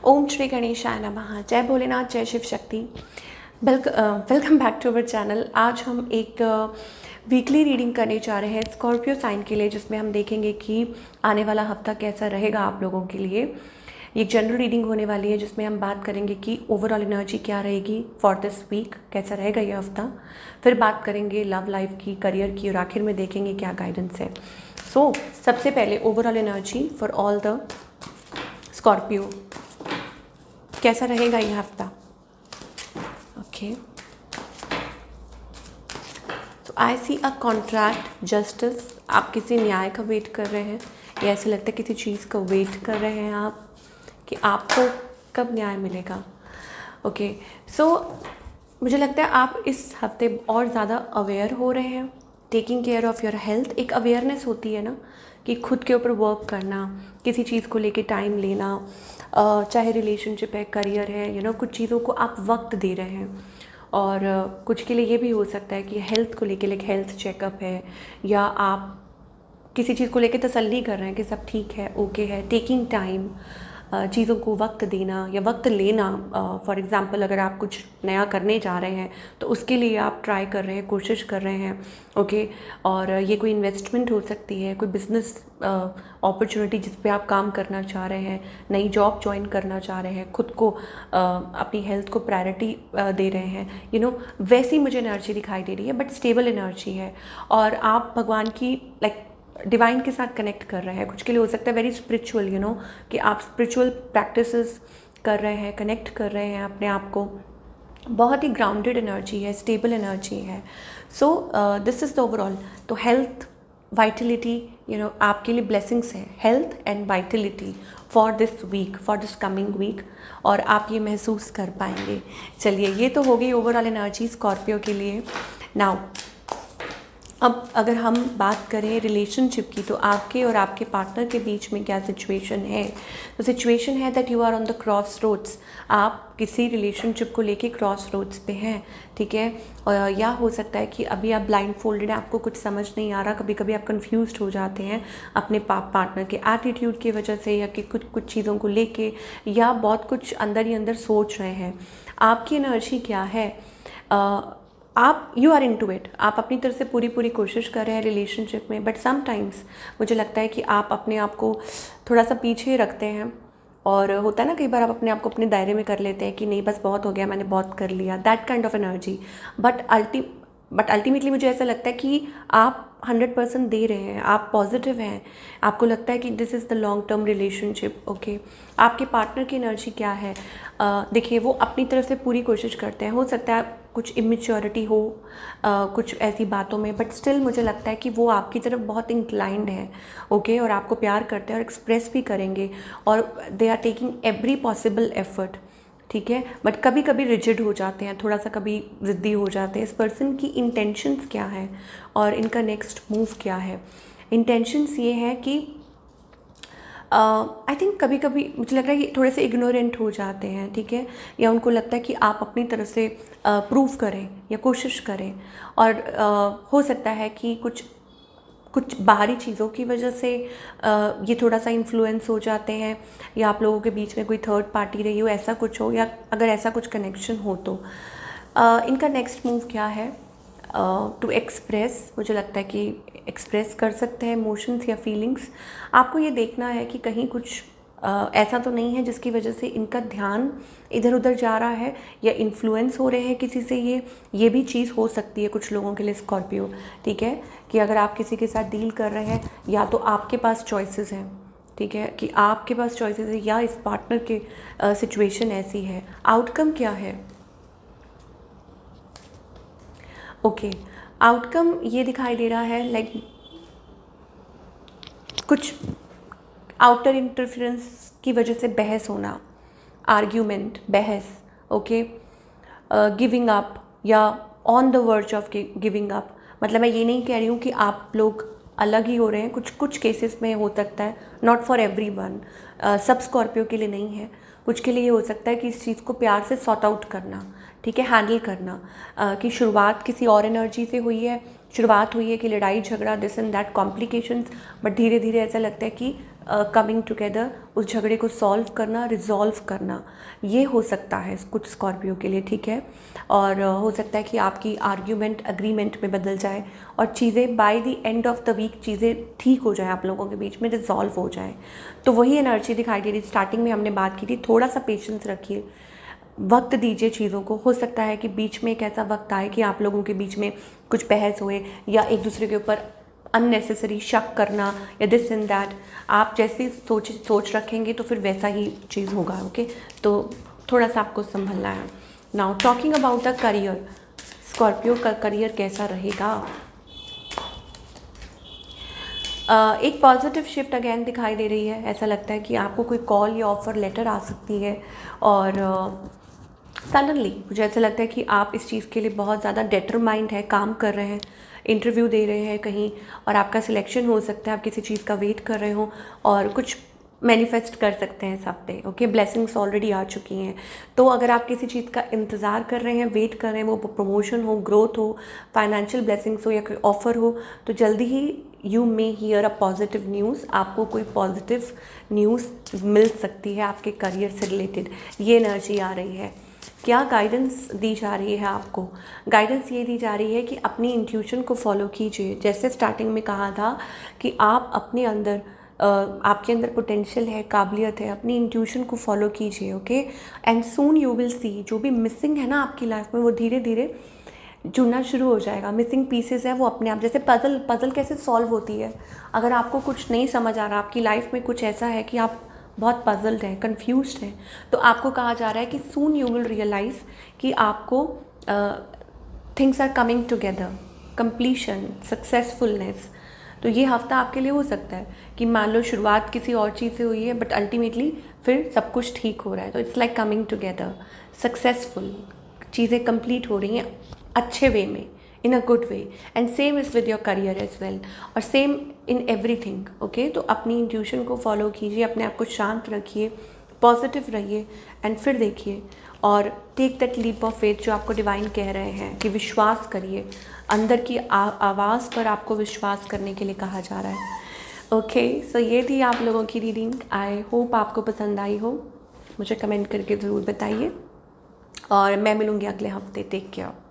ओम श्री गणेशाय नमः। जय भोलेनाथ, जय Shiv Shakti. Welcome back to our channel. आज हम एक वीकली रीडिंग करने जा रहे हैं स्कॉर्पियो साइन के लिए, जिसमें हम देखेंगे कि आने वाला हफ्ता कैसा रहेगा आप लोगों के लिए। ये जनरल रीडिंग होने वाली है, जिसमें हम बात करेंगे कि ओवरऑल एनर्जी क्या रहेगी फॉर दिस वीक, कैसा रहेगा ये हफ्ता। फिर बात करेंगे लव लाइफ की, करियर की, और आखिर में देखेंगे क्या गाइडेंस है। सो सबसे पहले overall energy for all the Scorpio, कैसा रहेगा ये हफ्ता। ओके, तो आई सी अ कॉन्ट्रैक्ट, जस्टिस। आप किसी न्याय का वेट कर रहे हैं, या ऐसे लगता है किसी चीज़ का वेट कर रहे हैं आप कि आपको कब न्याय मिलेगा। ओके, सो मुझे लगता है आप इस हफ्ते और ज़्यादा अवेयर हो रहे हैं। Taking care of your health, एक अवेयरनेस होती है ना कि खुद के ऊपर वर्क करना, किसी चीज़ को लेके टाइम लेना, चाहे रिलेशनशिप है, करियर है, कुछ चीज़ों को आप वक्त दे रहे हैं। और कुछ के लिए ये भी हो सकता है कि हेल्थ को लेके, लाइक हेल्थ चेकअप है, या आप किसी चीज़ को लेके तसल्ली कर रहे हैं कि सब ठीक है, ओके है। टेकिंग टाइम, चीज़ों को वक्त देना या वक्त लेना। फॉर एग्ज़ाम्पल, अगर आप कुछ नया करने जा रहे हैं तो उसके लिए आप ट्राई कर रहे हैं, कोशिश कर रहे हैं। ओके, और ये कोई इन्वेस्टमेंट हो सकती है, कोई बिज़नेस अपॉर्चुनिटी जिस पे आप काम करना चाह रहे हैं, नई जॉब ज्वाइन करना चाह रहे हैं, खुद को अपनी हेल्थ को प्रायोरिटी दे रहे हैं। वैसी मुझे एनर्जी दिखाई दे रही है, बट स्टेबल एनर्जी है। और आप भगवान की, लाइक डिवाइन के साथ कनेक्ट कर रहे हैं। कुछ के लिए हो सकता है वेरी स्पिरिचुअल, कि आप स्पिरिचुअल प्रैक्टिसेस कर रहे हैं, कनेक्ट कर रहे हैं अपने आप को। बहुत ही ग्राउंडेड एनर्जी है, स्टेबल एनर्जी है। So this is the overall. तो हेल्थ, वाइटलिटी, आपके लिए ब्लेसिंग्स है, health and vitality for this week, for this coming week, और आप ये महसूस कर पाएंगे। चलिए, ये तो हो गई ओवरऑल एनर्जी स्कॉर्पियो के लिए। नाउ अब अगर हम बात करें रिलेशनशिप की, तो आपके और आपके पार्टनर के बीच में क्या सिचुएशन है। तो सिचुएशन है that you are on the crossroads. आप किसी रिलेशनशिप को लेके क्रॉस रोड्स पे हैं, ठीक है। और या हो सकता है कि अभी आप ब्लाइंड फोल्डेड हैं, आपको कुछ समझ नहीं आ रहा। कभी कभी आप कंफ्यूज्ड हो जाते हैं अपने पार्टनर के एटीट्यूड की वजह से, या कि कुछ चीज़ों को लेके, या बहुत कुछ अंदर ही अंदर सोच रहे हैं। आपकी एनर्जी क्या है, आप यू आर इनटू इट, आप अपनी तरफ से पूरी कोशिश कर रहे हैं रिलेशनशिप में। बट समटाइम्स मुझे लगता है कि आप अपने आप को थोड़ा सा पीछे रखते हैं, और होता है ना कई बार आप अपने आप को अपने दायरे में कर लेते हैं कि नहीं, बस बहुत हो गया, मैंने बहुत कर लिया, that kind of energy. But ultimately मुझे ऐसा लगता है कि आप 100% दे रहे हैं, आप पॉजिटिव हैं, आपको लगता है कि this is the long term relationship. Okay, आपके पार्टनर की एनर्जी क्या है। देखिए, वो अपनी तरफ से पूरी कोशिश करते हैं। हो सकता है कुछ इमेच्योरिटी हो कुछ ऐसी बातों में, बट स्टिल मुझे लगता है कि वो आपकी तरफ बहुत इंक्लाइंड है। ओके, और आपको प्यार करते हैं और एक्सप्रेस भी करेंगे, और they are taking every possible effort, ठीक है। बट कभी कभी रिजिड हो जाते हैं, थोड़ा सा कभी ज़िद्दी हो जाते हैं। इस पर्सन की इंटेंशंस क्या है और इनका नेक्स्ट मूव क्या है। इंटेंशंस ये है कि आई थिंक कभी कभी मुझे लग रहा है कि थोड़े से इग्नोरेंट हो जाते हैं, ठीक है। या उनको लगता है कि आप अपनी तरफ से प्रूव करें या कोशिश करें, और हो सकता है कि कुछ बाहरी चीज़ों की वजह से ये थोड़ा सा इन्फ्लुएंस हो जाते हैं, या आप लोगों के बीच में कोई थर्ड पार्टी रही हो, ऐसा कुछ हो, या अगर ऐसा कुछ कनेक्शन हो तो इनका नेक्स्ट मूव क्या है। टू एक्सप्रेस, मुझे लगता है कि एक्सप्रेस कर सकते हैं इमोशंस या फीलिंग्स। आपको ये देखना है कि कहीं कुछ ऐसा तो नहीं है जिसकी वजह से इनका ध्यान इधर उधर जा रहा है, या इन्फ्लुएंस हो रहे हैं किसी से। ये भी चीज़ हो सकती है कुछ लोगों के लिए स्कॉर्पियो, ठीक है। कि अगर आप किसी के साथ डील कर रहे हैं, या तो आपके पास चॉइसेस हैं, ठीक है, कि आपके पास चॉइसेस है, या इस पार्टनर के सिचुएशन ऐसी है। आउटकम क्या है। ओके, आउटकम ये दिखाई दे रहा है, लाइक कुछ आउटर इंटरफेरेंस की वजह से बहस होना, आर्ग्यूमेंट, बहस। ओके, गिविंग अप, या on the verge of giving up. मतलब मैं ये नहीं कह रही हूँ कि आप लोग अलग ही हो रहे हैं, कुछ केसेस में हो सकता है, नॉट फॉर एवरी वन, सब स्कॉर्पियो के लिए नहीं है। कुछ के लिए ये हो सकता है कि इस चीज़ को प्यार से सॉर्ट आउट करना, ठीक है, हैंडल करना, कि शुरुआत किसी और एनर्जी से हुई है, शुरुआत हुई है कि लड़ाई झगड़ा this and that complications, but धीरे धीरे ऐसा लगता है कि कमिंग टुगेदर, उस झगड़े को सॉल्व करना, रिजॉल्व करना, ये हो सकता है कुछ स्कॉर्पियो के लिए, ठीक है। और हो सकता है कि आपकी आर्ग्यूमेंट अग्रीमेंट में बदल जाए और चीज़ें by the end of the week चीज़ें ठीक हो जाए, आप लोगों के बीच में रिजॉल्व हो जाए। तो वही एनर्जी दिखाई दे रही। स्टार्टिंग में हमने बात की थी, थोड़ा सा पेशेंस रखिए, वक्त दीजिए चीज़ों को। हो सकता है कि बीच में एक ऐसा वक्त आए कि आप लोगों के बीच में कुछ बहस होए या एक दूसरे के ऊपर अननेसेसरी शक करना या दिस एंड दैट, आप जैसी सोच रखेंगे तो फिर वैसा ही चीज़ होगा। ओके, तो थोड़ा सा आपको संभलना है। Now talking about the career, Scorpio का करियर कैसा रहेगा। एक पॉजिटिव शिफ्ट अगेन दिखाई दे रही है। ऐसा लगता है कि आपको कोई कॉल या ऑफ़र लेटर आ सकती है और सडनली मुझे ऐसा लगता है कि आप इस चीज़ के लिए बहुत ज़्यादा डिटरमाइंड है, काम कर रहे हैं, इंटरव्यू दे रहे हैं कहीं और आपका सिलेक्शन हो सकता है, आप किसी चीज़ का वेट कर रहे हो और कुछ मैनिफेस्ट कर सकते हैं सब पे। ओके, ब्लेसिंग्स ऑलरेडी आ चुकी हैं। तो अगर आप किसी चीज़ का इंतज़ार कर रहे हैं, वेट कर रहे हैं, वो प्रमोशन हो, ग्रोथ हो, फाइनेंशियल ब्लेसिंग्स हो या कोई ऑफ़र हो, तो जल्दी ही you may hear a positive news, आपको कोई पॉजिटिव न्यूज़ मिल सकती है आपके करियर से रिलेटेड। ये एनर्जी आ रही है। क्या गाइडेंस दी जा रही है आपको? गाइडेंस ये दी जा रही है कि अपनी इंट्यूशन को फॉलो कीजिए। जैसे स्टार्टिंग में कहा था कि आप अपने अंदर आपके अंदर पोटेंशियल है, काबिलियत है, अपनी इंट्यूशन को फॉलो कीजिए। Okay, and soon you will see, जो भी मिसिंग है ना आपकी लाइफ में वो धीरे धीरे जुड़ना शुरू हो जाएगा। मिसिंग पीसेस है वो अपने आप, जैसे पज़ल कैसे सॉल्व होती है। अगर आपको कुछ नहीं समझ आ रहा, आपकी लाइफ में कुछ ऐसा है कि आप बहुत पज़ल्ड हैं, कन्फ्यूज्ड हैं, तो आपको कहा जा रहा है कि सून यू विल रियलाइज़ कि आपको things are coming together, completion, successfulness. तो ये हफ्ता आपके लिए हो सकता है कि मान लो शुरुआत किसी और चीज़ से हुई है बट अल्टीमेटली फिर सब कुछ ठीक हो रहा है। तो it's like coming together, successful, चीज़ें कंप्लीट हो रही हैं अच्छे वे में, in a good way. And same is with your career as well, और सेम इन एवरीथिंग। ओके, तो अपनी इंट्यूशन को फॉलो कीजिए, अपने आप को शांत रखिए, पॉजिटिव रहिए एंड फिर देखिए और take that leap of faith जो आपको डिवाइन कह रहे हैं कि विश्वास करिए। अंदर की आवाज़ पर आपको विश्वास करने के लिए कहा जा रहा है। ओके, सो ये थी आप लोगों की रीडिंग। आई होप आपको पसंद आई हो। मुझे कमेंट करके ज़रूर बताइए और मैं मिलूँगी अगले हफ्ते। Take care.